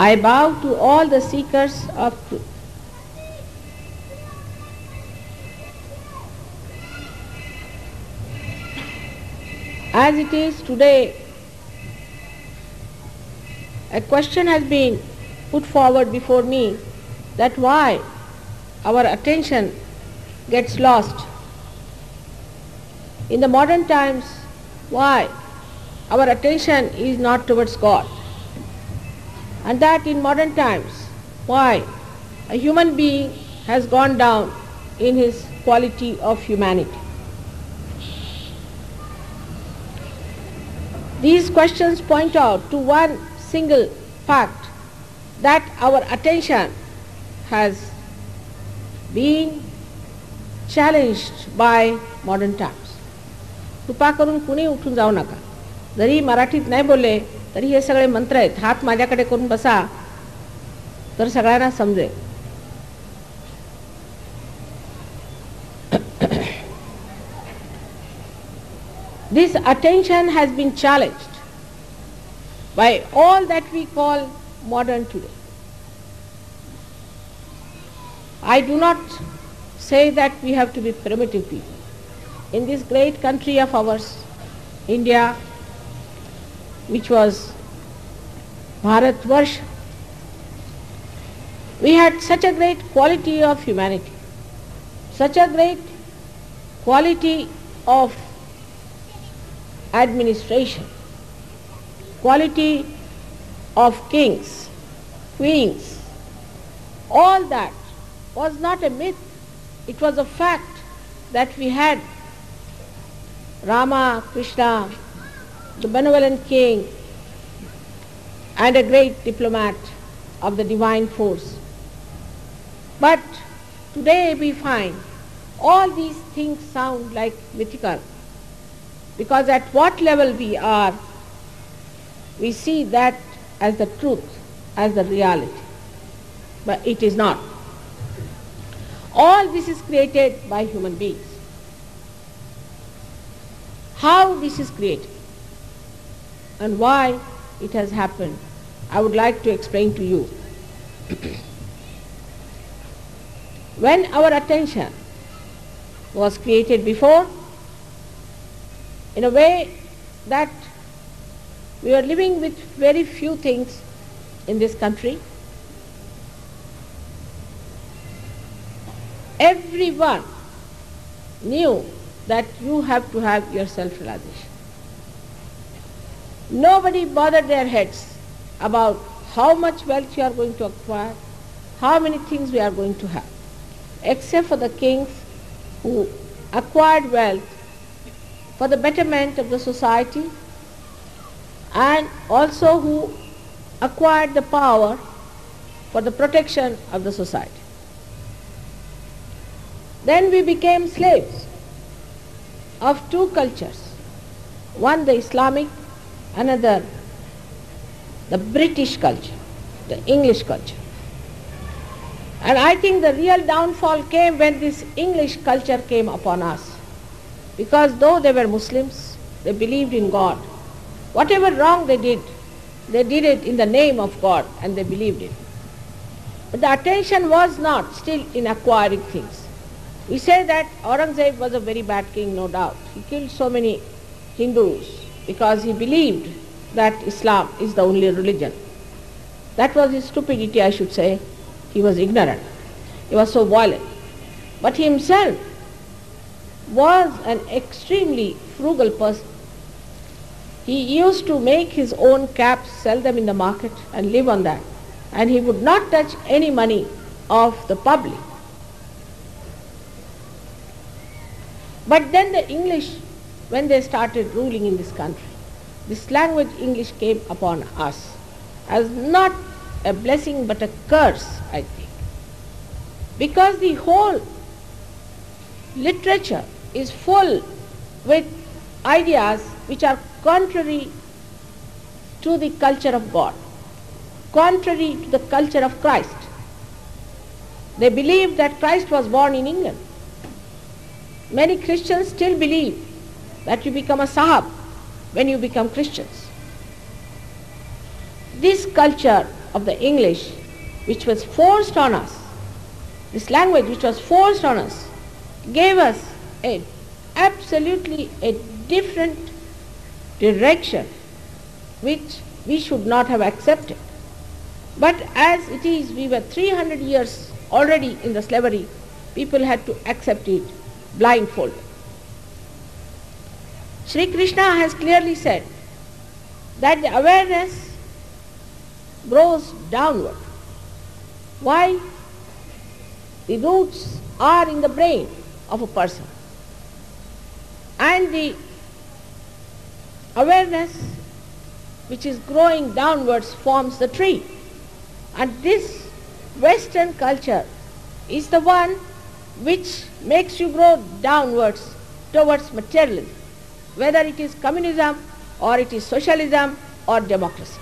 I bow to all the seekers of truth. As it is today, a question has been put forward before me that why our attention gets lost. In the modern times, why our attention is not towards God. And that in modern times, why a human being has gone down in his quality of humanity. These questions point out to one single fact, that our attention has been challenged by modern times. कृपा करून कुणी उठून जाऊ नका. जरी मराठीत नाही बोलले तरी हे सगळे मंत्र आहेत. हात माझ्याकडे करून बसा तर सगळ्यांना समजेल. This attention has been challenged by all that we call modern today. I do not say that we have to be primitive people. In this great country of ours, India, which was Bharatvarsha, we had such a great quality of humanity, such a great quality of administration, quality of kings, queens. All that was not a myth. It was a fact that we had Rama, Krishna, the benevolent king, and a great diplomat of the divine force. But today we find all these things sound like mythical, because at what level we are, we see that as the truth, as the reality. But it is not. All this is created by human beings. How this is created and why it has happened, I would like to explain to you. When our attention was created before, in a way that we were living with very few things in this country, everyone knew that you have to have your self-realization. Nobody bothered their heads about how much wealth you are going to acquire, how many things we are going to have, except for the kings who acquired wealth for the betterment of the society, and also who acquired the power for the protection of the society. Then we became slaves of two cultures, one the Islamic, another the British culture, the English culture. And I think the real downfall came when this English culture came upon us. Because though they were Muslims, they believed in God. Whatever wrong they did it in the name of God, and they believed it. But the attention was not still in acquiring things. We say that Aurangzeb was a very bad king, no doubt. He killed so many Hindus because he believed that Islam is the only religion. That was his stupidity, I should say. He was ignorant. He was so violent. But he himself was an extremely frugal person. He used to make his own caps, sell them in the market and live on that. And he would not touch any money of the public. But then the English, when they started ruling in this country, this language English came upon us as not a blessing but a curse, I think. Because the whole literature is full with ideas which are contrary to the culture of God, contrary to the culture of Christ. They believe that Christ was born in England. Many Christians still believe that you become a Sahab when you become Christians. This culture of the English, which was forced on us, this language which was forced on us, gave us absolutely a different direction which we should not have accepted. But as it is, we were 300 years already in the slavery, people had to accept it blindfolded. Sri Krishna has clearly said that the awareness grows downward. Why? The roots are in the brain of a person, and the awareness which is growing downwards forms the tree. And this Western culture is the one which makes you grow downwards towards materialism, whether it is communism or it is socialism or democracy.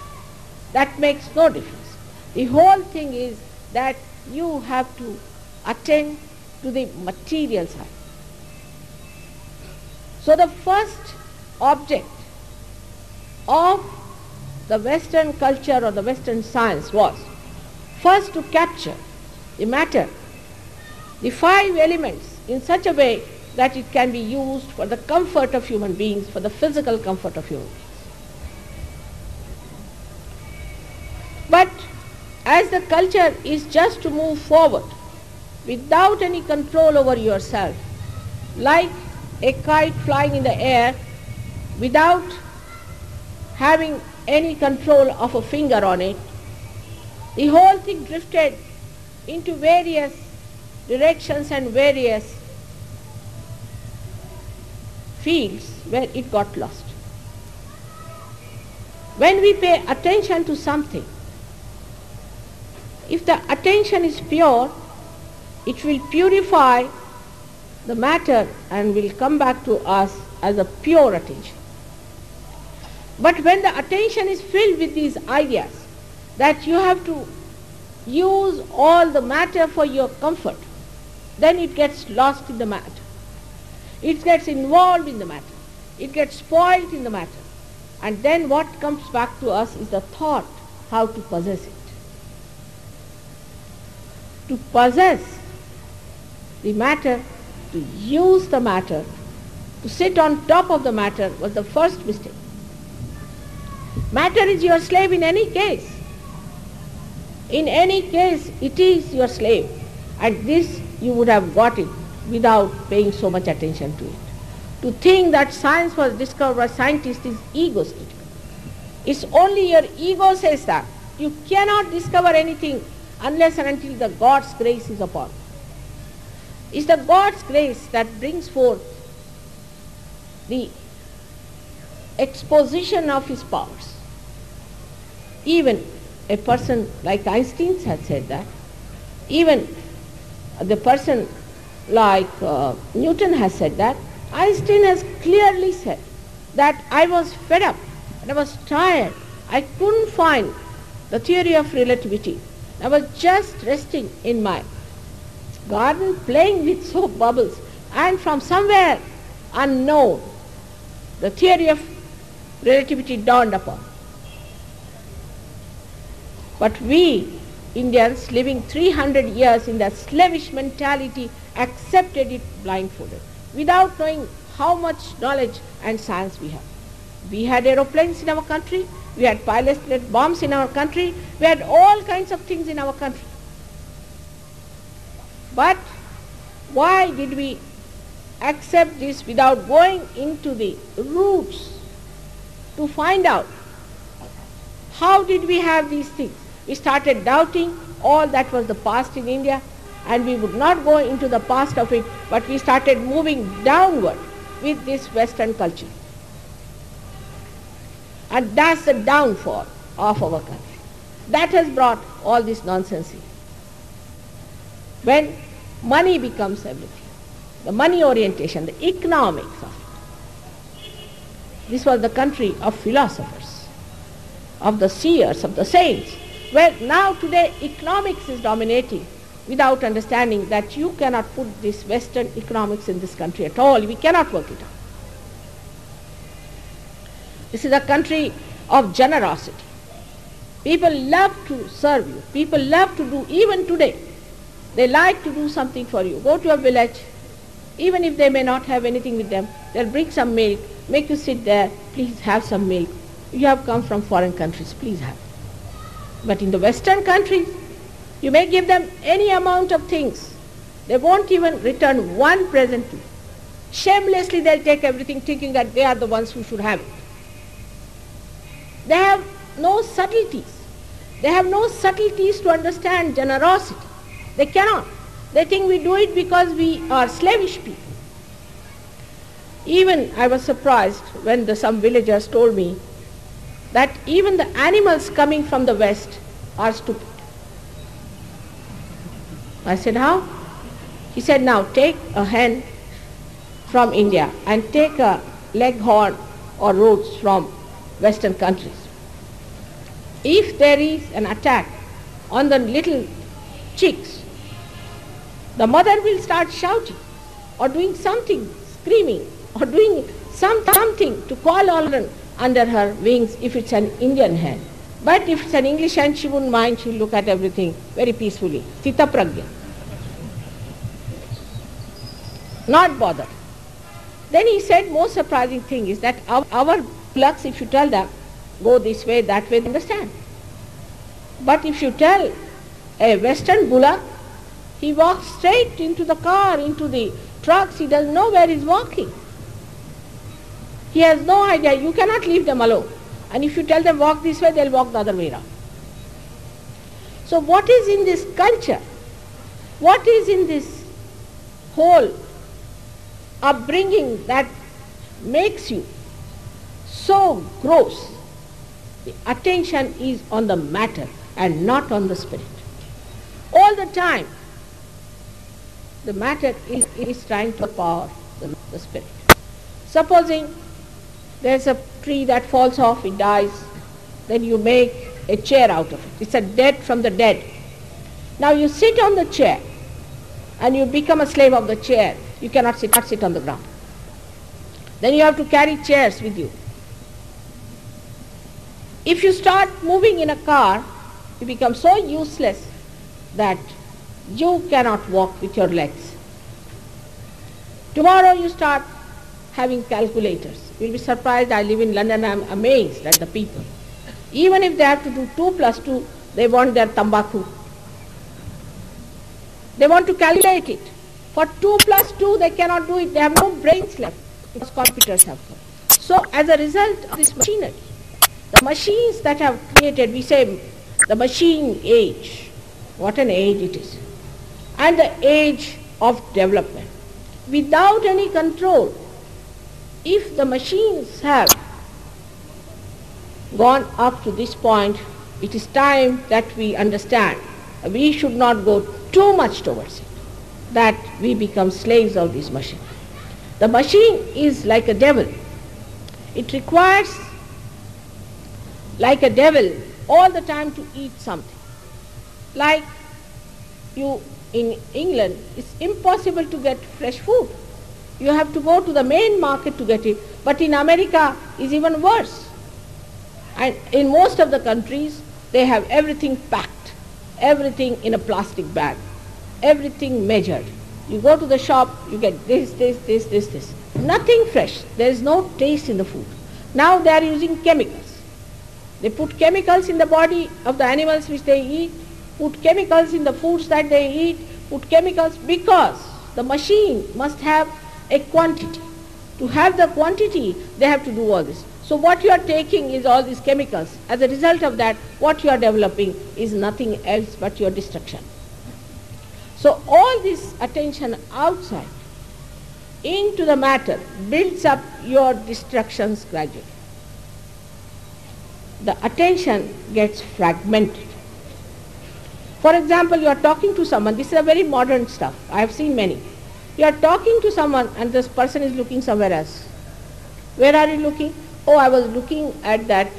That makes no difference. The whole thing is that you have to attend to the material side. So the first object of the Western culture or the Western science was first to capture the matter, the 5 elements, in such a way that it can be used for the comfort of human beings, for the physical comfort of human beings. But as the culture is just to move forward without any control over yourself, like a kite flying in the air without having any control of a finger on it, the whole thing drifted into various directions and various fields where it got lost. When we pay attention to something, if the attention is pure, it will purify the matter and will come back to us as a pure attention. But when the attention is filled with these ideas that you have to use all the matter for your comfort, then it gets lost in the matter. It gets involved in the matter. It gets spoiled in the matter. And then what comes back to us is the thought how to possess it. To possess the matter, to use the matter, to sit on top of the matter was the first mistake. Matter is your slave in any case. In any case, it is your slave. And this you would have got it without paying so much attention to it. To think that science was discovered by scientists is egoistic. It's only your ego says that. You cannot discover anything unless and until the God's grace is upon you. It's the God's grace that brings forth the exposition of his powers. Even a person like Einstein had said that. Even the person like Newton has said that. Einstein has clearly said that I was fed up and I was tired. I couldn't find the theory of relativity. I was just resting in my garden playing with soap bubbles, and from somewhere unknown the theory of relativity dawned upon. But we Indians, living 300 years in that slavish mentality, accepted it blindfolded, without knowing how much knowledge and science we have. We had aeroplanes in our country, we had piloted bombs in our country, we had all kinds of things in our country. But why did we accept this without going into the roots to find out how did we have these things? We started doubting all that was the past in India, and we would not go into the past of it, but we started moving downward with this Western culture. And that's the downfall of our country. That has brought all this nonsense in. When money becomes everything, the money orientation, the economics of it. This was the country of philosophers, of the seers, of the saints, where now today economics is dominating without understanding that you cannot put this Western economics in this country at all. We cannot work it out. This is a country of generosity. People love to serve you. People love to do, even today, they like to do something for you. Go to a village, even if they may not have anything with them, they'll bring some milk, make you sit there, please have some milk. You have come from foreign countries, please have. But in the Western countries, you may give them any amount of things. They won't even return one present to you. Shamelessly they'll take everything thinking that they are the ones who should have it. They have no subtleties. They have no subtleties to understand generosity. They cannot. They think we do it because we are slavish people. Even I was surprised when some villagers told me that even the animals coming from the West are stupid. I said, how? He said, now take a hen from India and take a leghorn or roach from Western countries. If there is an attack on the little chicks, the mother will start shouting or doing something, screaming, or doing something to call all under her wings if it's an Indian hen. But if it's an English hen, she wouldn't mind, she'll look at everything very peacefully. Sita pragya. Not bothered. Then he said, most surprising thing is that our bullocks, if you tell them, go this way, that way, they understand. But if you tell a Western bullock, he walks straight into the car, into the trucks, he doesn't know where he's walking. He has no idea, you cannot leave them alone. And if you tell them walk this way, they'll walk the other way around. So what is in this culture? What is in this whole upbringing that makes you so gross? The attention is on the matter and not on the spirit. All the time, the matter is trying to power the spirit. Supposing there's a tree that falls off, it dies, then you make a chair out of it. It's a dead from the dead. Now you sit on the chair and you become a slave of the chair. You cannot sit on the ground. Then you have to carry chairs with you. If you start moving in a car, you become so useless that you cannot walk with your legs. Tomorrow you start having calculators. You'll be surprised, I live in London, I'm amazed at the people. Even if they have to do 2 plus 2, they want their tambaku. They want to calculate it. For 2 plus 2, they cannot do it. They have no brains left because computers have come. So as a result of this machinery, the machines that have created, we say the machine age, what an age it is, and the age of development. Without any control, if the machines have gone up to this point, it is time that we understand we should not go too much towards it, that we become slaves of this machine. The machine is like a devil. It requires, like a devil, all the time to eat something. Like you in England, it's impossible to get fresh food. You have to go to the main market to get it. But in America, it's even worse. And in most of the countries, they have everything packed, everything in a plastic bag, everything measured. You go to the shop, you get this. Nothing fresh. There is no taste in the food. Now they are using chemicals. They put chemicals in the body of the animals which they eat, put chemicals in the foods that they eat, put chemicals because the machine must have a quantity. To have the quantity, they have to do all this. So what you are taking is all these chemicals. As a result of that, what you are developing is nothing else but your destruction. So all this attention outside into the matter builds up your destructions gradually. The attention gets fragmented. For example, you are talking to someone, this is a very modern stuff, I have seen many. You are talking to someone and this person is looking somewhere else. Where are you looking? Oh, I was looking at that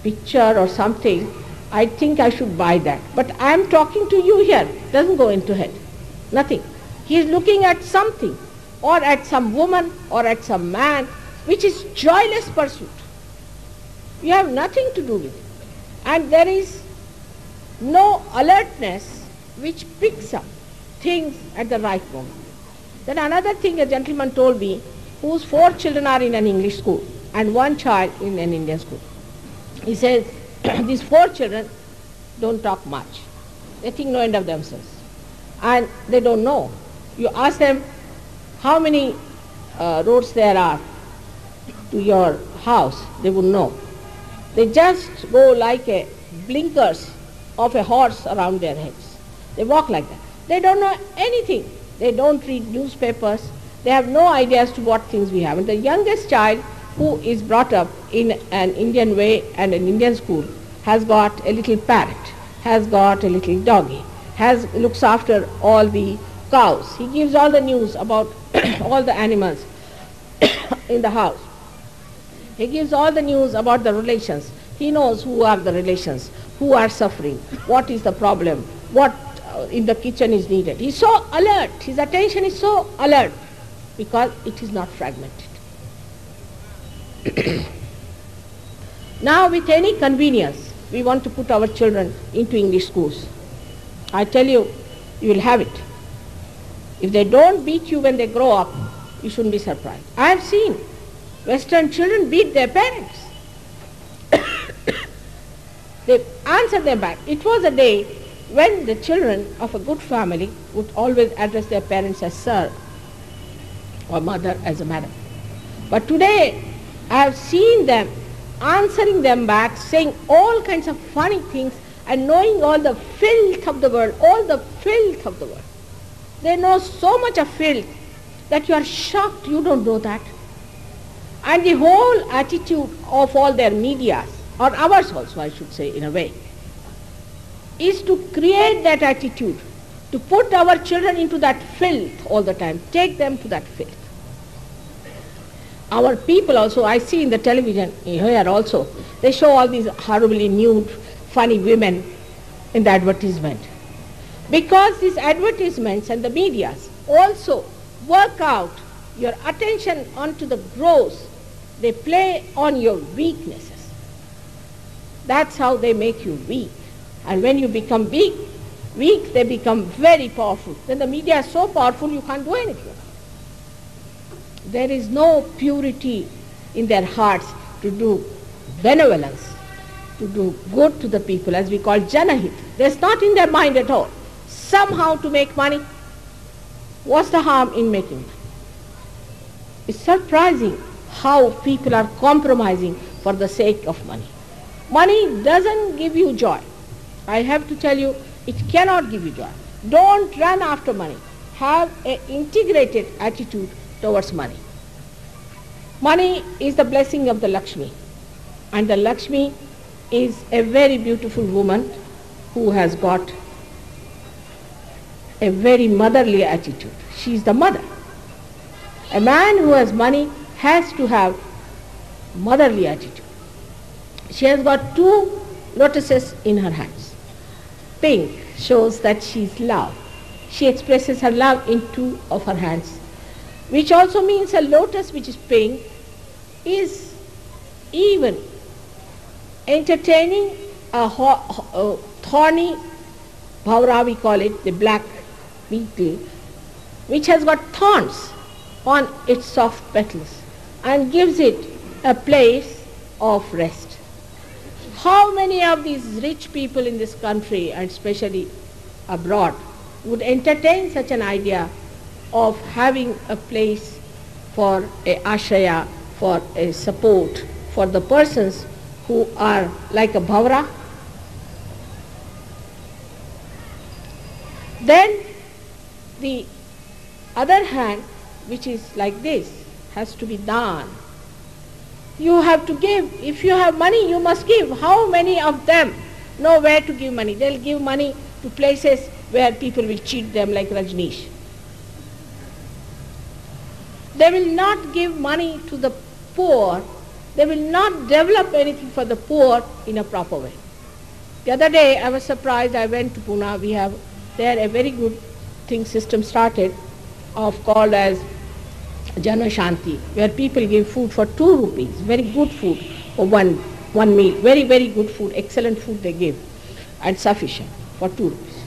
picture or something. I think I should buy that. But I am talking to you here. Doesn't go into head. Nothing. He is looking at something or at some woman or at some man which is joyless pursuit. You have nothing to do with it. And there is no alertness which picks up things at the right moment. Then another thing a gentleman told me, whose 4 children are in an English school and 1 child in an Indian school. He says, these 4 children don't talk much. They think no end of themselves. And they don't know. You ask them how many roads there are to your house, they would know. They just go like a blinkers of a horse around their heads. They walk like that. They don't know anything. They don't read newspapers. They have no idea as to what things we have. And the youngest child, who is brought up in an Indian way and an Indian school, has got a little parrot, has got a little doggy, looks after all the cows. He gives all the news about all the animals in the house. He gives all the news about the relations. He knows who are the relations, who are suffering, what is the problem, what in the kitchen is needed. He's so alert, his attention is so alert because it is not fragmented. Now with any convenience, we want to put our children into English schools. I tell you, you will have it. If they don't beat you when they grow up, you shouldn't be surprised. I have seen Western children beat their parents. They answer them back. It was a day when the children of a good family would always address their parents as sir or mother as a madam. But today, I have seen them answering them back, saying all kinds of funny things and knowing all the filth of the world, all the filth of the world. They know so much of filth that you are shocked you don't know that. And the whole attitude of all their medias, or ours also I should say in a way, is to create that attitude, to put our children into that filth all the time, take them to that filth. Our people also, I see in the television here also, they show all these horribly nude, funny women in the advertisement. Because these advertisements and the medias also work out your attention onto the gross. They play on your weaknesses. That's how they make you weak. And when you become weak, they become very powerful. Then the media is so powerful you can't do anything. There is no purity in their hearts to do benevolence, to do good to the people, as we call janahit. There's not in their mind at all. Somehow to make money. What's the harm in making money? It's surprising how people are compromising for the sake of money. Money doesn't give you joy. I have to tell you, it cannot give you joy. Don't run after money. Have an integrated attitude towards money. Money is the blessing of the Lakshmi. And the Lakshmi is a very beautiful woman who has got a very motherly attitude. She is the mother. A man who has money has to have motherly attitude. She has got 2 lotuses in her hands. Pink shows that she is love. She expresses her love in 2 of her hands, which also means a lotus which is pink is even entertaining a thorny bhavra, we call it, the black beetle, which has got thorns on its soft petals and gives it a place of rest. How many of these rich people in this country, and especially abroad, would entertain such an idea of having a place for a ashraya, for a support for the persons who are like a bhavra? Then the other hand, which is like this, has to be daan. You have to give. If you have money, you must give. How many of them know where to give money? They'll give money to places where people will cheat them, like Rajneesh. They will not give money to the poor. They will not develop anything for the poor in a proper way. The other day I was surprised. I went to Pune. We have there a very good system started called as Jana Shanti, where people give food for 2 rupees, very good food for 1 one meal, very, very good food, excellent food they gave, and sufficient for 2 rupees.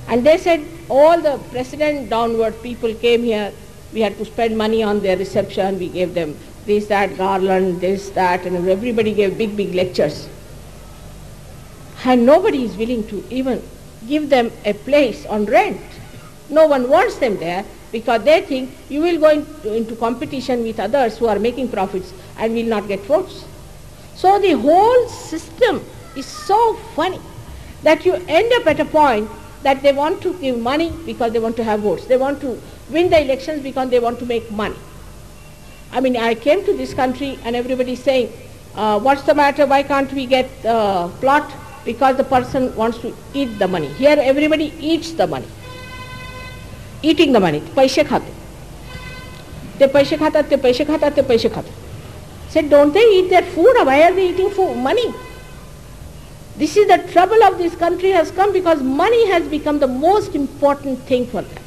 And they said all the president downward people came here, we had to spend money on their reception, we gave them this, that, garland, this, that, and everybody gave big, big lectures. And nobody is willing to even give them a place on rent. No one wants them there because they think you will go into competition with others who are making profits and will not get votes. So the whole system is so funny that you end up at a point that they want to give money because they want to have votes. They want to win the elections because they want to make money. I mean, I came to this country and everybody is saying, what's the matter, why can't we get plot? Because the person wants to eat the money. Here everybody eats the money. Eating the money. Paise khate. They paise khata, they paise khata, they paise khata. Said, don't they eat their food? Why are they eating food? Money? This is the trouble of this country has come because money has become the most important thing for them.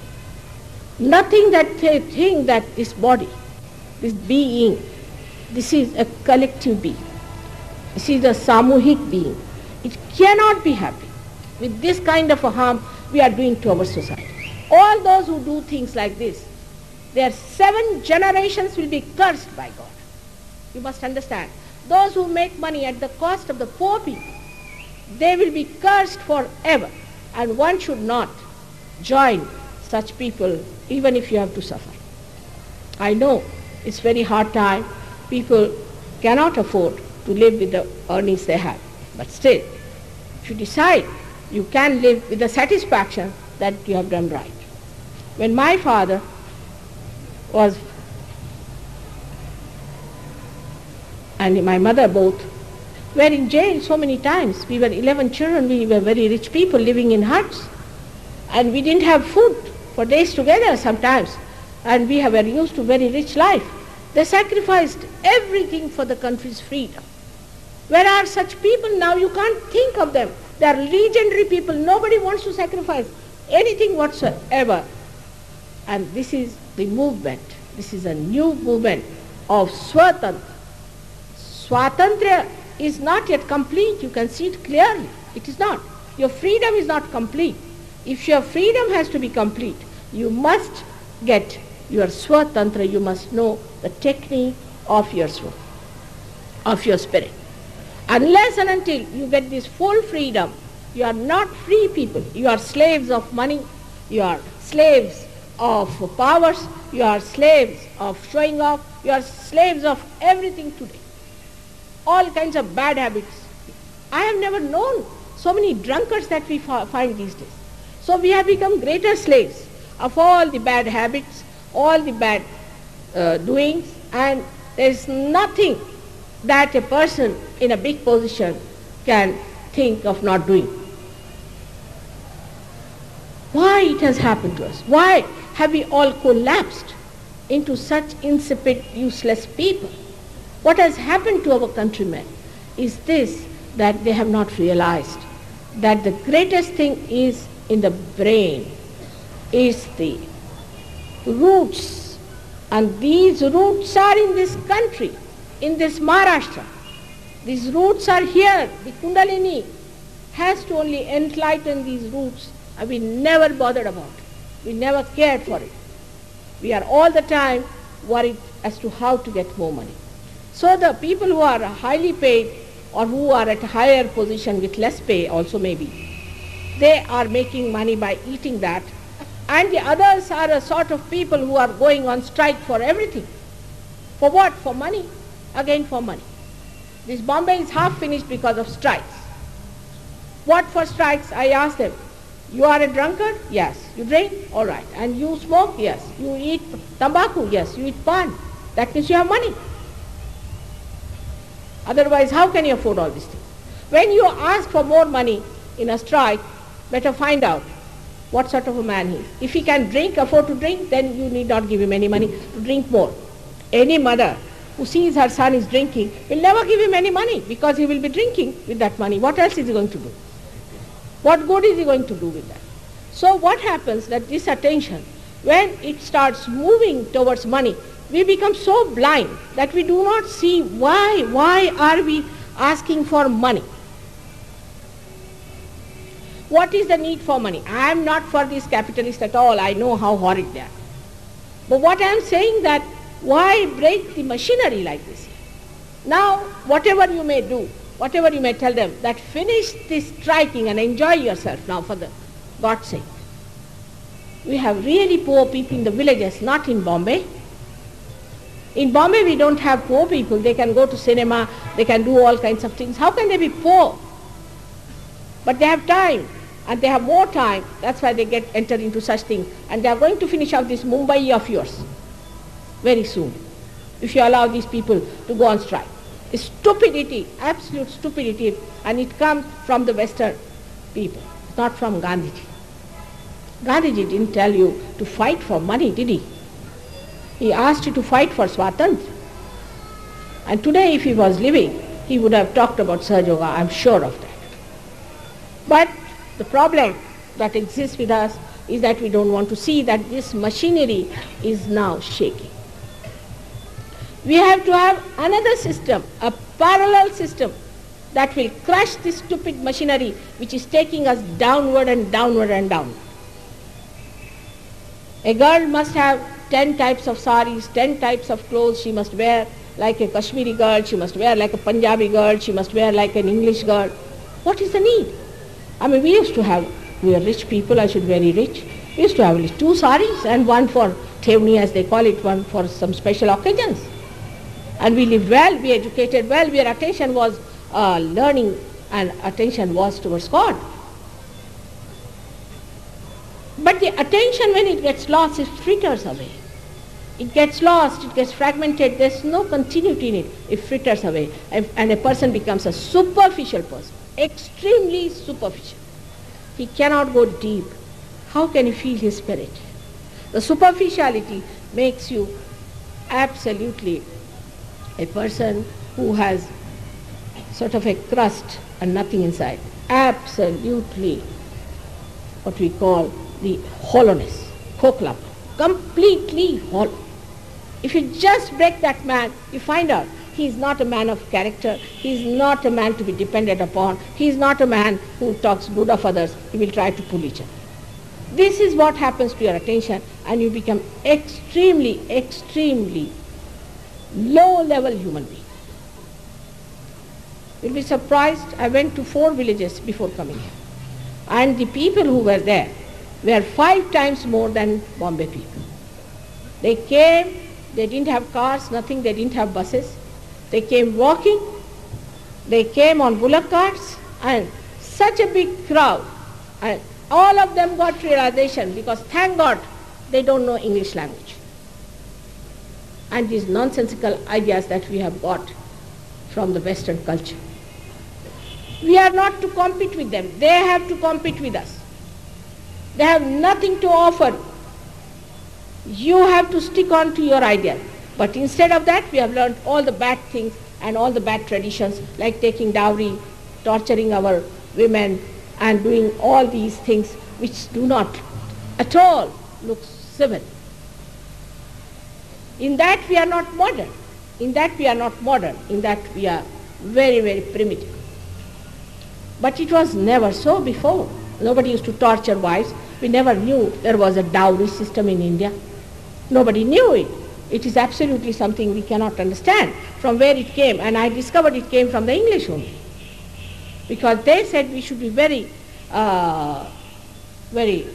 Nothing that they think that this body, this being, this is a collective being. This is a samuhik being. It cannot be happy with this kind of a harm we are doing to our society. All those who do things like this, their 7 generations will be cursed by God. You must understand. Those who make money at the cost of the poor people, they will be cursed forever. And one should not join such people even if you have to suffer. I know it's very hard time. People cannot afford to live with the earnings they have. But still, if you decide, you can live with the satisfaction that you have done right. When my father was, and my mother both, were in jail so many times. We were 11 children, we were very rich people living in huts. And we didn't have food for days together sometimes. And we were used to very rich life. They sacrificed everything for the country's freedom. Where are such people now? You can't think of them. They are legendary people. Nobody wants to sacrifice anything whatsoever. And this is the movement. This is a new movement of swatantra. Swatantra is not yet complete. You can see it clearly. It is not. Your freedom is not complete. If your freedom has to be complete, you must get your swatantra. You must know the technique of your swa, of your spirit. Unless and until you get this full freedom, you are not free people. You are slaves of money. You are slaves of powers. You are slaves of showing off. You are slaves of everything today. All kinds of bad habits. I have never known so many drunkards that we find these days. So we have become greater slaves of all the bad habits, all the bad doings, and there is nothing that a person in a big position can think of not doing. Why it has happened to us? Why have we all collapsed into such insipid, useless people? What has happened to our countrymen is this, that they have not realized that the greatest thing is in the brain, is the roots. And these roots are in this country, in this Maharashtra. These roots are here. The Kundalini has to only enlighten these roots, and we never bothered about it. We never cared for it. We are all the time worried as to how to get more money. So the people who are highly paid or who are at a higher position with less pay also maybe, they are making money by eating that. And the others are a sort of people who are going on strike for everything. For what? For money. Again for money. This Bombay is half finished because of strikes. What for strikes? I asked them. You are a drunkard? Yes. You drink? All right. And you smoke? Yes. You eat tobacco? Yes. You eat pan? That means you have money. Otherwise, how can you afford all these things? When you ask for more money in a strike, better find out what sort of a man he is. If he can drink, afford to drink, then you need not give him any money to drink more. Any mother who sees her son is drinking will never give him any money because he will be drinking with that money. What else is he going to do? What good is he going to do with that? So what happens that this attention, when it starts moving towards money, we become so blind that we do not see why are we asking for money. What is the need for money? I am not for these capitalists at all. I know how horrid they are. But what I am saying that, why break the machinery like this? Now, whatever you may do, whatever you may tell them, that finish this striking and enjoy yourself now for the God's sake. We have really poor people in the villages, not in Bombay. In Bombay we don't have poor people. They can go to cinema, they can do all kinds of things. How can they be poor? But they have time, and they have more time. That's why they enter into such things. And they are going to finish off this Mumbai of yours very soon, if you allow these people to go on strike. It's stupidity, absolute stupidity, and it comes from the Western people, not from Gandhiji. Gandhiji didn't tell you to fight for money, did he? He asked you to fight for swatantra. And today, if he was living, he would have talked about Sahaja Yoga, I'm sure of that. But the problem that exists with us is that we don't want to see that this machinery is now shaking. We have to have another system, a parallel system that will crush this stupid machinery which is taking us downward and downward and downward. A girl must have 10 types of saris, 10 types of clothes she must wear, like a Kashmiri girl, she must wear like a Punjabi girl, she must wear like an English girl. What is the need? I mean, we are rich people, I should be very rich. We used to have at least 2 saris and one for Thevni, as they call it, one for some special occasions. And we lived well, we educated well, where attention was learning and attention was towards God. But the attention, when it gets lost, it fritters away. It gets lost, it gets fragmented, there's no continuity in it. It fritters away, and a person becomes a superficial person, extremely superficial. He cannot go deep. How can he feel his spirit? The superficiality makes you absolutely a person who has sort of a crust and nothing inside. Absolutely what we call the hollowness, kokla, completely hollow. If you just break that man, you find out he is not a man of character, he is not a man to be depended upon, he is not a man who talks good of others, he will try to pull each other. This is what happens to your attention, and you become extremely, extremely low-level human being. You'll be surprised, I went to 4 villages before coming here, and the people who were there were 5 times more than Bombay people. They came, they didn't have cars, nothing, they didn't have buses. They came walking, they came on bullock carts, and such a big crowd. And all of them got realization, because thank God they don't know English language. And these nonsensical ideas that we have got from the Western culture. We are not to compete with them, they have to compete with us. They have nothing to offer. You have to stick on to your idea. But instead of that, we have learned all the bad things and all the bad traditions, like taking dowry, torturing our women, and doing all these things which do not at all look civil. In that we are not modern. In that we are not modern. In that we are very, very primitive. But it was never so before. Nobody used to torture wives. We never knew there was a dowry system in India. Nobody knew it. It is absolutely something we cannot understand from where it came. And I discovered it came from the English only. Because they said we should be very, very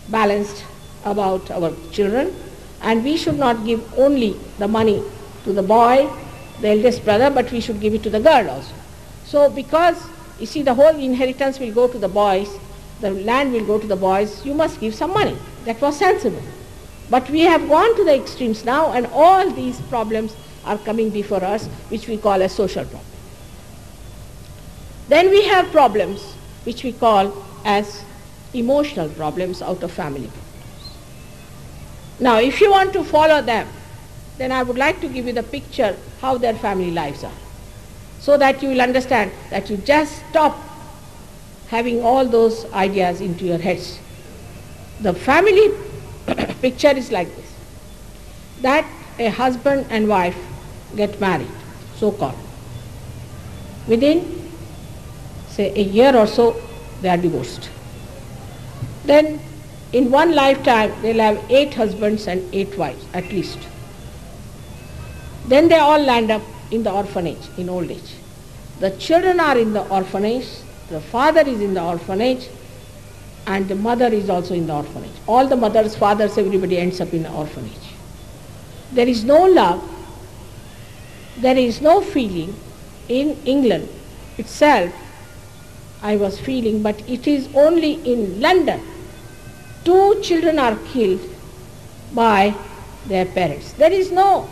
balanced about our children, and we should not give only the money to the boy, the eldest brother, but we should give it to the girl also. So because, you see, the whole inheritance will go to the boys, the land will go to the boys, you must give some money. That was sensible. But we have gone to the extremes now, and all these problems are coming before us, which we call a social problem. Then we have problems which we call as emotional problems out of family problems. Now, if you want to follow them, then I would like to give you the picture how their family lives are, so that you will understand that you just stop having all those ideas into your heads. The family picture is like this, that a husband and wife get married, so-called. Within, say, a year or so, they are divorced. Then, in one lifetime, they'll have 8 husbands and 8 wives, at least. Then they all land up in the orphanage, in old age. The children are in the orphanage, the father is in the orphanage, and the mother is also in the orphanage. All the mothers, fathers, everybody ends up in the orphanage. There is no love, there is no feeling. In England itself, I was feeling, but it is only in London. 2 children are killed by their parents. There is no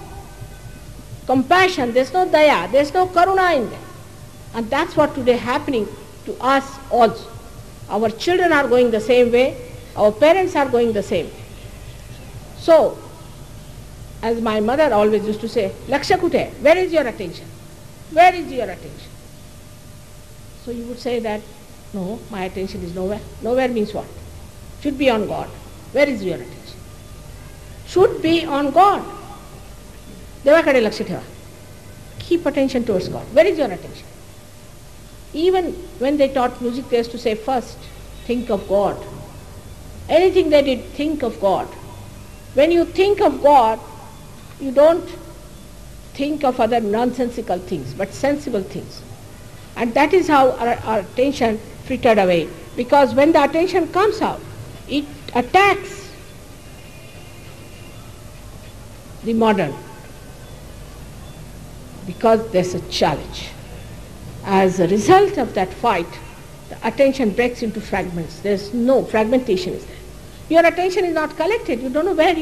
compassion, there is no daya, there is no karuna in them. And that's what today happening to us also. Our children are going the same way, our parents are going the same way. So, as my mother always used to say, Laksha kute, where is your attention? Where is your attention? So you would say that, no, my attention is nowhere. Nowhere means what? Should be on God. Where is your attention? Should be on God. Deva kade laksha theva. Keep attention towards God. Where is your attention? Even when they taught music, they used to say first, think of God. Anything they did, think of God. When you think of God, you don't think of other nonsensical things, but sensible things. And that is how our attention frittered away. Because when the attention comes out, it attacks the modern. Because there's a challenge. As a result of that fight, the attention breaks into fragments. There's no fragmentation is there. Your attention is not collected. You don't know where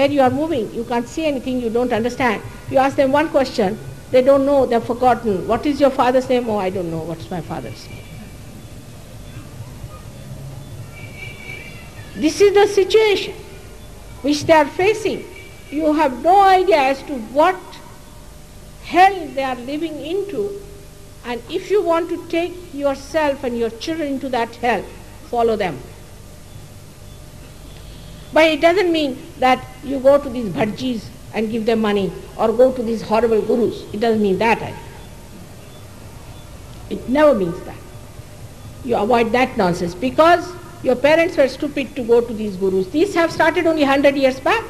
you are moving. You can't see anything, you don't understand. You ask them one question, they don't know, they've forgotten. What is your father's name? Oh, I don't know. What's my father's name? This is the situation which they are facing. You have no idea as to what hell they are living into. And if you want to take yourself and your children into that hell, follow them. But it doesn't mean that you go to these bhajis and give them money or go to these horrible gurus. It doesn't mean that either. It never means that. You avoid that nonsense because your parents were stupid to go to these gurus. These have started only 100 years back.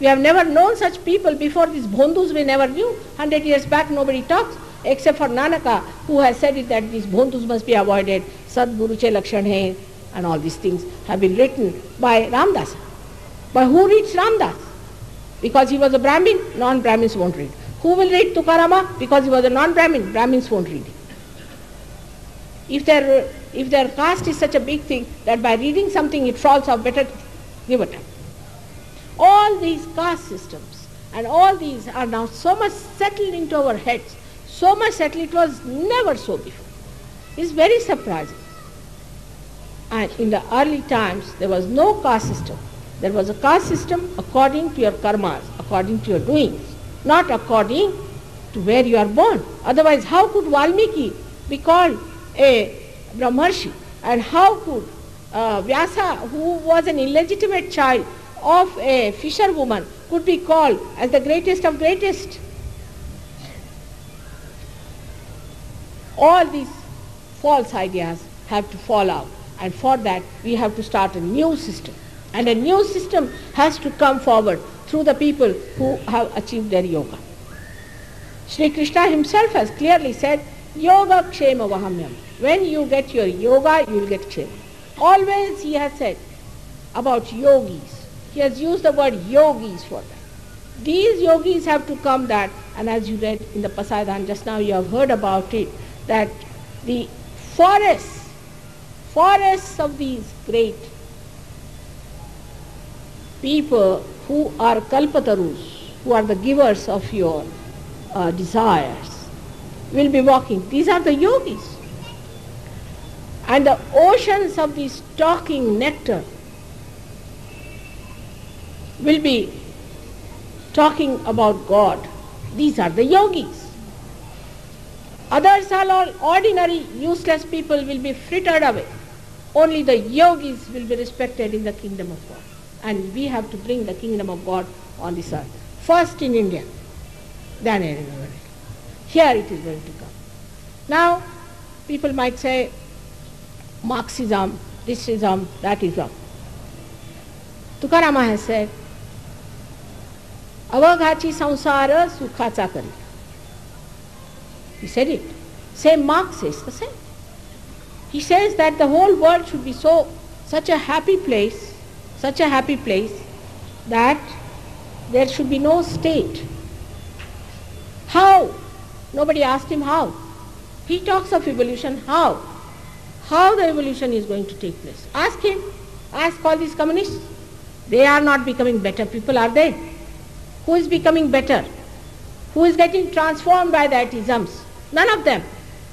We have never known such people before. These bhondus we never knew. 100 years back nobody talks except for Nanaka, who has said it that these bhondus must be avoided. Sadguru che lakshan hai and all these things have been written by Ramdas. But who reads Ramdas? Because he was a Brahmin, non-Brahmins won't read. Who will read Tukarama? Because he was a non-Brahmin, Brahmins won't read it. If their caste is such a big thing that by reading something it falls off, better give it up. All these caste systems and all these are now so much settled into our heads, so much settled, it was never so before. It's very surprising. And in the early times there was no caste system. There was a caste system according to your karmas, according to your doings, not according to where you are born. Otherwise, how could Valmiki be called a Brahmarshi? And how could Vyasa, who was an illegitimate child of a fisherwoman, could be called as the greatest of greatest? All these false ideas have to fall out. And for that, we have to start a new system. And a new system has to come forward through the people who have achieved their yoga. Sri Krishna himself has clearly said, Yoga Kshema Vahamyam. When you get your yoga, you will get Kshema. Always he has said about yogis. He has used the word yogis for that. These yogis have to come that, and as you read in the Pasayadan just now, you have heard about it, that the forests of these great people who are kalpatarus, who are the givers of your desires, will be walking. These are the yogis. And the oceans of this talking nectar will be talking about God. These are the yogis. Others are all ordinary, useless people will be frittered away. Only the yogis will be respected in the kingdom of God. And we have to bring the kingdom of God on this earth. First in India, then in America. Here it is going to come. Now, people might say, Marxism, this ism, that ism. Tukarama has said, Avaghachi samsara sukhacha kari. He said it. Same Marx says the same. He says that the whole world should be such a happy place that there should be no state. How? Nobody asked him how. He talks of evolution, how? How the evolution is going to take place. Ask him, ask all these communists. They are not becoming better people, are they? Who is becoming better? Who is getting transformed by that isms? None of them.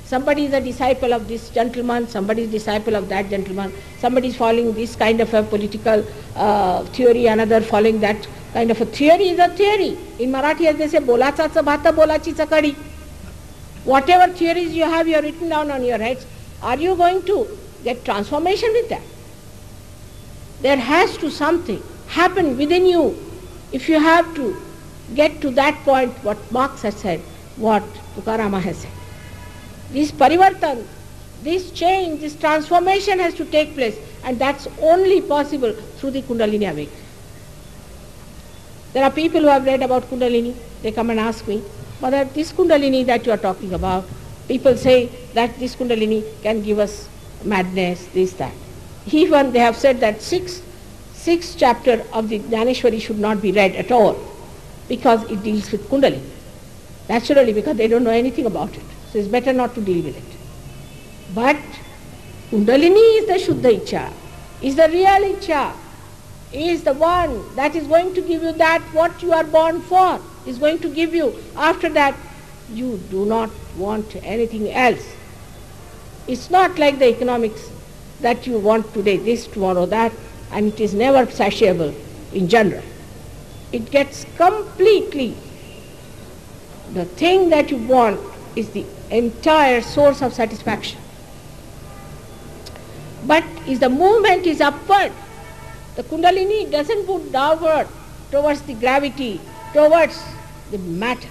Somebody is a disciple of this gentleman, somebody is a disciple of that gentleman, somebody is following this kind of a political theory, another following that kind of a theory is a theory. In Marathi as they say, bolacha cha bhata bolachi cha kadi. Whatever theories you have written down on your heads, are you going to get transformation with that? There has to something happen within you if you have to get to that point what Marx has said, what Tukarama has said. This parivartan, this change, this transformation has to take place, and that's only possible through the Kundalini awakening. There are people who have read about Kundalini, they come and ask me, Mother, this Kundalini that you are talking about, people say that this Kundalini can give us madness, this, that. Even they have said that sixth chapter of the Jnaneshwari should not be read at all because it deals with Kundalini. Naturally, because they don't know anything about it. So it's better not to deal with it. But Kundalini is the Shuddha Ichcha, is the real Ichcha, is the one that is going to give you that what you are born for, is going to give you. After that, you do not want anything else. It's not like the economics that you want today this, tomorrow that, and it is never satiable in general. It gets completely, the thing that you want is the entire source of satisfaction. But if the movement is upward, the Kundalini doesn't move downward towards the gravity, towards the matter.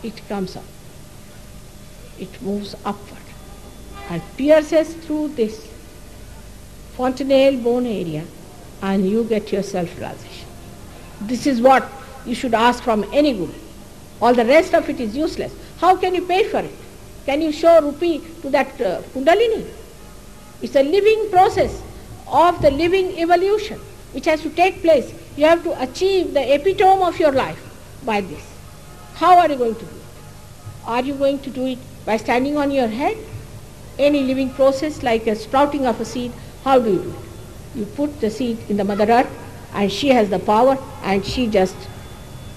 It comes up. It moves upward and pierces through this fontanelle bone area, and you get your self-realization. This is what you should ask from any guru. All the rest of it is useless. How can you pay for it? Can you show rupee to that Kundalini? It's a living process of the living evolution which has to take place. You have to achieve the epitome of your life by this. How are you going to do it? Are you going to do it by standing on your head? Any living process like a sprouting of a seed, how do you do it? You put the seed in the Mother Earth and she has the power and she just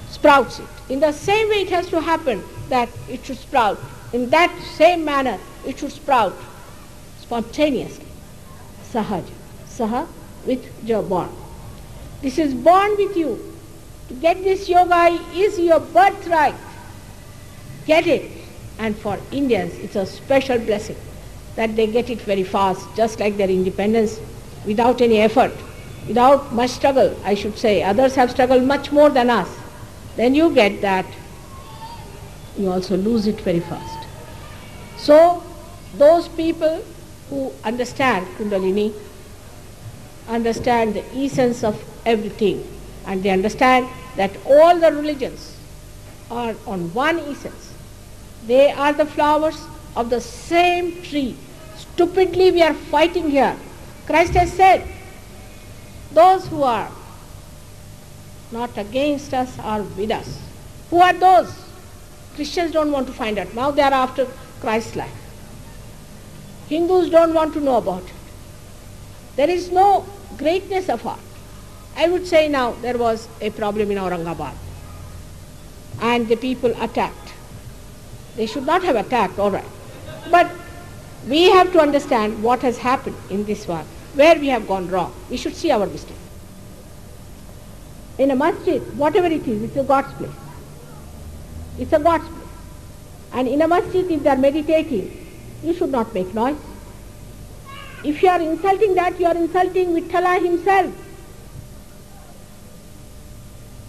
sprouts it. In the same way it has to happen that it should sprout. In that same manner it should sprout spontaneously. Sahaja. Saha with your born. This is born with you. To get this yoga is your birthright. Get it. And for Indians it's a special blessing that they get it very fast, just like their independence, without any effort, without much struggle, I should say. Others have struggled much more than us. Then you get that, you also lose it very fast. So those people who understand Kundalini, understand the essence of everything, and they understand that all the religions are on one essence. They are the flowers of the same tree. Stupidly we are fighting here. Christ has said, those who are not against us are with us. Who are those? Christians don't want to find out. Now they are after Christ's life. Hindus don't want to know about it. There is no greatness of art. I would say now there was a problem in Aurangabad and the people attacked. They should not have attacked, all right. But we have to understand what has happened in this one, where we have gone wrong. We should see our mistake. In a masjid, whatever it is, it's a God's place. It's a God's place. And in a masjid, if they are meditating, you should not make noise. If you are insulting that, you are insulting Vithala himself.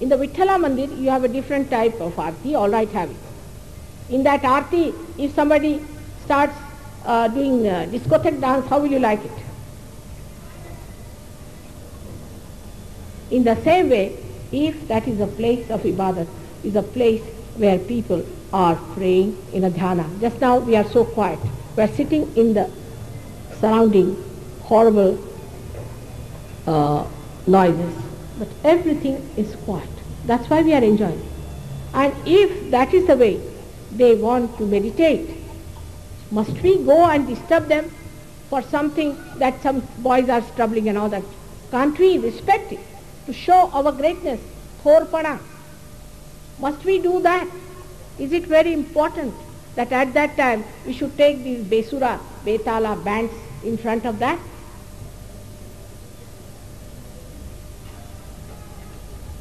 In the Vithala Mandir, you have a different type of arti, all right, have it. In that arti, if somebody starts doing discotheque dance, how will you like it? In the same way, if that is a place of ibadat, is a place where people are praying in a dhyana. Just now we are so quiet. We are sitting in the surrounding horrible noises, but everything is quiet. That's why we are enjoying. And if that is the way they want to meditate, must we go and disturb them for something that some boys are troubling and all that? Can't we respect it to show our greatness? Thorpana. Must we do that? Is it very important that at that time we should take these Besura, Betala bands in front of that?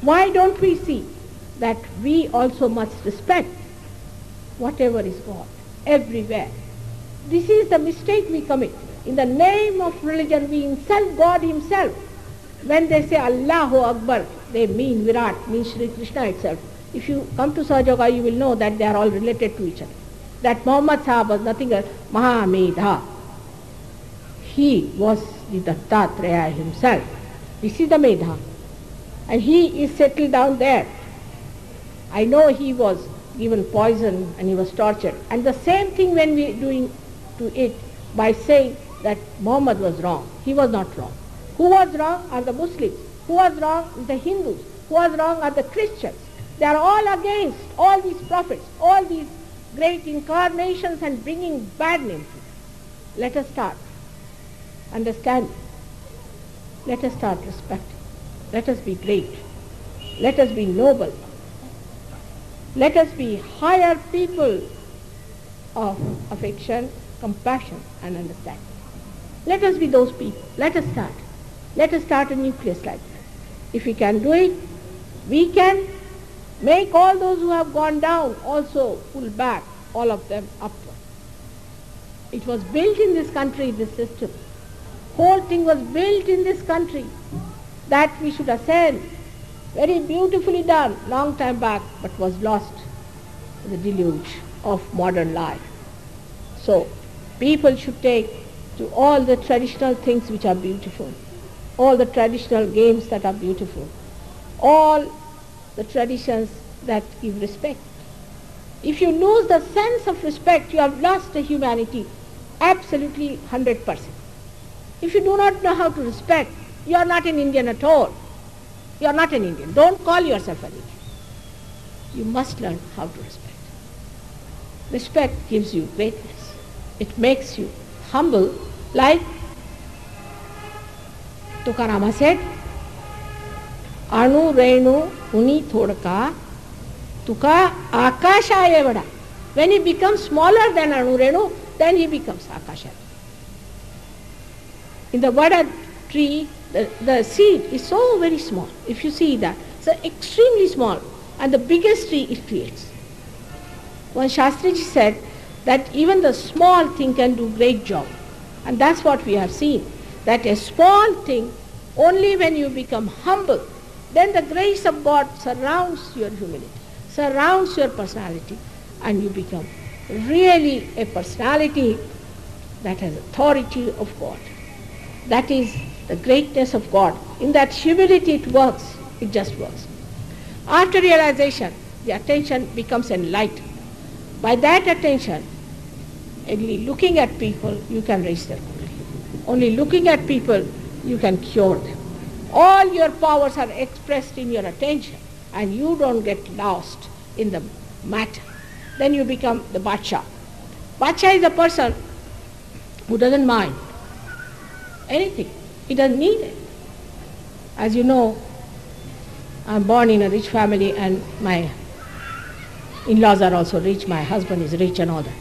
Why don't we see that we also must respect whatever is God everywhere? This is the mistake we commit. In the name of religion, we insult God himself. When they say Allahu Akbar, they mean Virat, means Sri Krishna itself. If you come to Sahajoga, you will know that they are all related to each other. That Muhammad Sahab was nothing else, Mahamedha. He was the Dattatreya himself. This is the Medha. And he is settled down there. I know he was given poison and he was tortured. And the same thing when we are doing to it by saying that Muhammad was wrong. He was not wrong. Who was wrong are the Muslims. Who was wrong is the Hindus. Who was wrong are the Christians. They are all against all these prophets, all these great incarnations and bringing bad names. Let us start understanding. Let us start respecting. Let us be great. Let us be noble. Let us be higher people of affection, compassion and understanding. Let us be those people. Let us start. Let us start a nucleus like that. If we can do it, we can make all those who have gone down also pull back, all of them upward. It was built in this country, this system. Whole thing was built in this country that we should ascend. Very beautifully done long time back, but was lost in the deluge of modern life. So people should take to all the traditional things which are beautiful, all the traditional games that are beautiful, all the traditions that give respect. If you lose the sense of respect, you have lost the humanity absolutely 100%. If you do not know how to respect, you are not an Indian at all. You are not an Indian. Don't call yourself an Indian. You must learn how to respect. Respect gives you greatness. It makes you humble, like Tukarama said, Anu Renu Uni Thodka Tuka Akashaya Vada. When he becomes smaller than Anu Renu, then he becomes Akashaya. In the Vada tree, the seed is so very small. If you see that, it's extremely small, and the biggest tree it creates. One Shastriji said that even the small thing can do great job. And that's what we have seen, that a small thing, only when you become humble, then the grace of God surrounds your humility, surrounds your personality, and you become really a personality that has authority of God. That is the greatness of God. In that humility it works, it just works. After realization, the attention becomes enlightened. By that attention, only looking at people, you can raise their kundali. Only looking at people, you can cure them. All your powers are expressed in your attention, and you don't get lost in the matter. Then you become the Badsha. Badsha is a person who doesn't mind anything. He doesn't need it. As you know, I'm born in a rich family and my in-laws are also rich, my husband is rich and all that.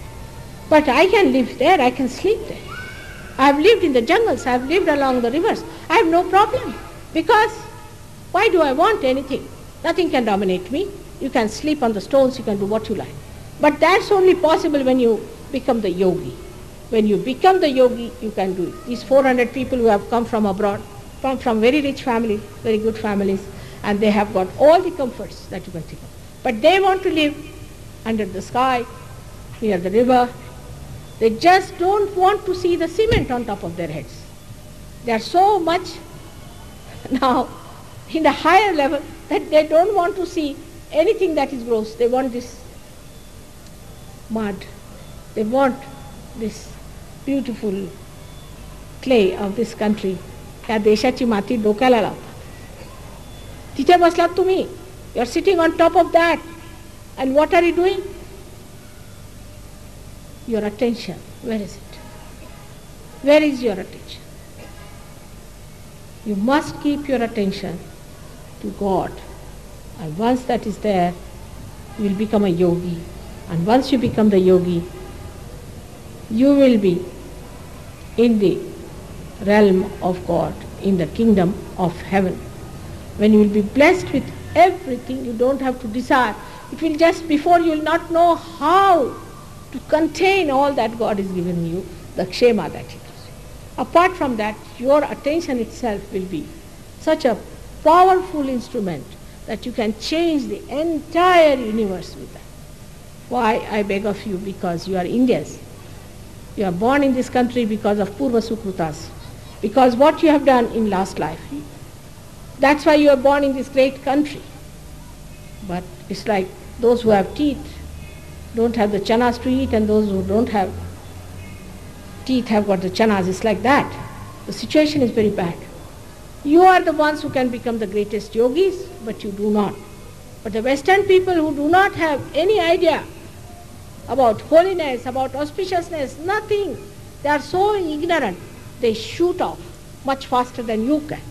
But I can live there, I can sleep there. I have lived in the jungles, I have lived along the rivers. I have no problem. Because why do I want anything? Nothing can dominate me. You can sleep on the stones, you can do what you like. But that's only possible when you become the yogi. When you become the yogi, you can do it. These 400 people who have come from abroad, from very rich families, very good families, and they have got all the comforts that you can think of. But they want to live under the sky, near the river. They just don't want to see the cement on top of their heads. They are so much now in the higher level that they don't want to see anything that is gross. They want this mud. They want this beautiful clay of this country. त्या देशाची माती डोक्याला लावतात. तिथे बसलात तुम्ही. You are sitting on top of that. And what are you doing? Your attention. Where is it? Where is your attention? You must keep your attention to God. And once that is there, you will become a yogi. And once you become the yogi, you will be in the realm of God, in the kingdom of heaven. When you will be blessed with everything, you don't have to desire. It will just, before you will not know how to contain all that God has given you, the kshema that He gives you. Apart from that, your attention itself will be such a powerful instrument that you can change the entire universe with that. Why, I beg of you, because you are Indians. You are born in this country because of Purva Sukrutas, because what you have done in last life. That's why you are born in this great country. But it's like those who have teeth don't have the chanas to eat, and those who don't have teeth have got the chanas. It's like that. The situation is very bad. You are the ones who can become the greatest yogis, but you do not. But the Western people who do not have any idea about holiness, about auspiciousness, nothing. They are so ignorant. They shoot off much faster than you can.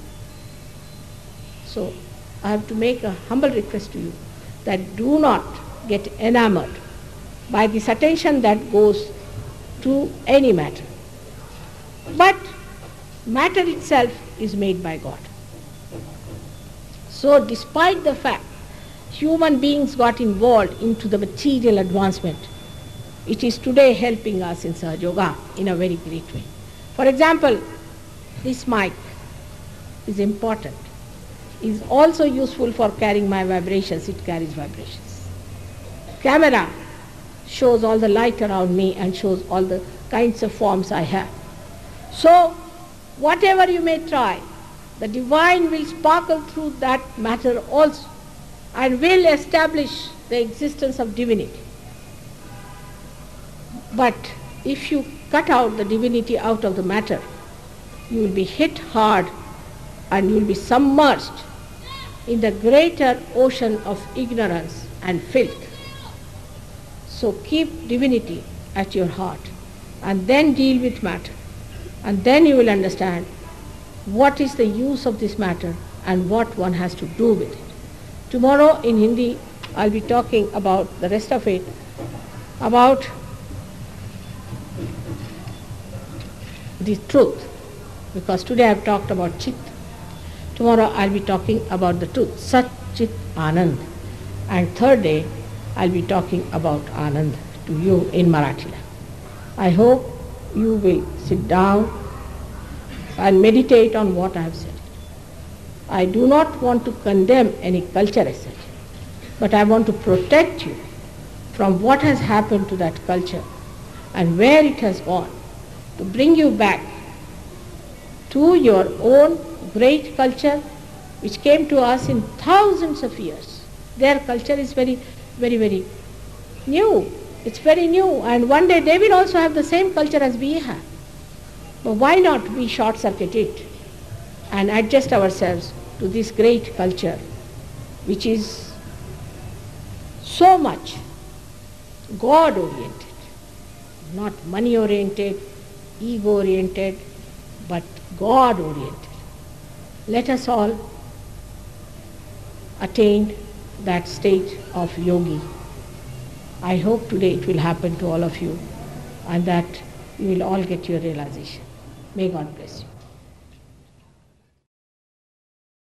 So I have to make a humble request to you that do not get enamored by this attention that goes to any matter. But matter itself is made by God. So despite the fact human beings got involved into the material advancement, it is today helping us in Sahaja Yoga in a very great way. For example, this mic is important. It is also useful for carrying my vibrations. It carries vibrations. Camera shows all the light around me and shows all the kinds of forms I have. So whatever you may try, the divine will sparkle through that matter also and will establish the existence of divinity. But if you cut out the divinity out of the matter, you will be hit hard and you will be submerged in the greater ocean of ignorance and filth. So keep divinity at your heart and then deal with matter. And then you will understand what is the use of this matter and what one has to do with it. Tomorrow in Hindi, I'll be talking about the rest of it, about the truth, because today I've talked about Chit. Tomorrow I'll be talking about the truth, Sat Chit Anand. And third day I'll be talking about Anand to you in Marathi. I hope you will sit down and meditate on what I have said. I do not want to condemn any culture as such, but I want to protect you from what has happened to that culture and where it has gone, to bring you back to your own great culture which came to us in thousands of years. Their culture is very, very, very new. It's very new, and one day they will also have the same culture as we have. But why not we short-circuit it and adjust ourselves to this great culture which is so much God-oriented, not money-oriented, ego-oriented, but God-oriented. Let us all attain that state of yogi. I hope today it will happen to all of you and that you will all get your realization. May God bless you.